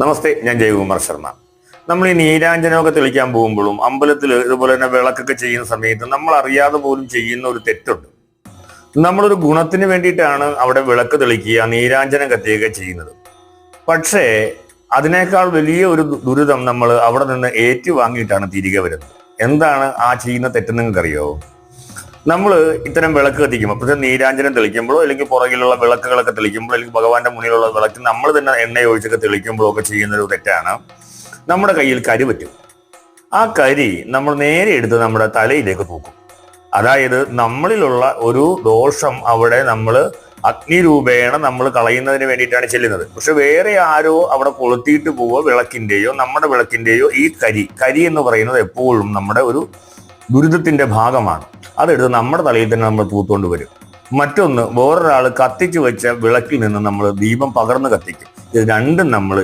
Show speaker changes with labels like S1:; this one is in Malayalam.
S1: നമസ്തേ, ഞാൻ ജയകുമാർ ശർമ്മ. നമ്മൾ ഈ നീരാഞ്ജനമൊക്കെ തെളിക്കാൻ പോകുമ്പോഴും അമ്പലത്തിൽ ഇതുപോലെ തന്നെ വിളക്കൊക്കെ ചെയ്യുന്ന സമയത്ത് നമ്മൾ അറിയാതെ പോലും ചെയ്യുന്ന ഒരു തെറ്റുണ്ട്. നമ്മളൊരു ഗുണത്തിന് വേണ്ടിയിട്ടാണ് അവിടെ വിളക്ക് തെളിക്കുക, നീരാഞ്ജനം കത്തിയൊക്കെ ചെയ്യുന്നത്. പക്ഷേ അതിനേക്കാൾ വലിയ ഒരു ദുരിതം നമ്മൾ അവിടെ നിന്ന് ഏറ്റുവാങ്ങിയിട്ടാണ് തിരികെ വരുന്നത്. എന്താണ് ആ ചെയ്യുന്ന തെറ്റെന്ന് നിങ്ങൾക്കറിയോ? നമ്മൾ ഇത്തരം വിളക്ക് കത്തിക്കുമ്പോൾ, പക്ഷേ നീരാഞ്ജനം തെളിക്കുമ്പോഴോ അല്ലെങ്കിൽ പുറകിലുള്ള വിളക്കുകളൊക്കെ തെളിക്കുമ്പോഴോ അല്ലെങ്കിൽ ഭഗവാന്റെ മുന്നിലുള്ള വിളക്ക് നമ്മൾ തന്നെ എണ്ണ ഒഴിച്ചൊക്കെ തെളിക്കുമ്പോഴോ ഒക്കെ ചെയ്യുന്നൊരു തെറ്റാണ്. നമ്മുടെ കയ്യിൽ കരി പറ്റും. ആ കരി നമ്മൾ നേരെ എടുത്ത് നമ്മുടെ തലയിലേക്ക് തൂക്കും. അതായത് നമ്മളിലുള്ള ഒരു ദോഷം അവിടെ നമ്മൾ അഗ്നിരൂപേണ നമ്മൾ കളയുന്നതിന് വേണ്ടിയിട്ടാണ് ചെല്ലുന്നത്. പക്ഷെ വേറെ ആരോ അവിടെ കൊളുത്തിയിട്ട് പോവോ വിളക്കിന്റെയോ നമ്മുടെ വിളക്കിന്റെയോ ഈ കരി എന്ന് പറയുന്നത് എപ്പോഴും നമ്മുടെ ഒരു ദുരിതത്തിന്റെ ഭാഗമാണ്. അതെടുത്ത് നമ്മുടെ തലയിൽ തന്നെ നമ്മൾ തൂത്തുകൊണ്ട് വരും. മറ്റൊന്ന്, വേറൊരാൾ കത്തിച്ചു വെച്ച വിളക്കിൽ നിന്ന് നമ്മൾ ദീപം പകർന്ന് കത്തിക്കും. ഇത് രണ്ടും നമ്മൾ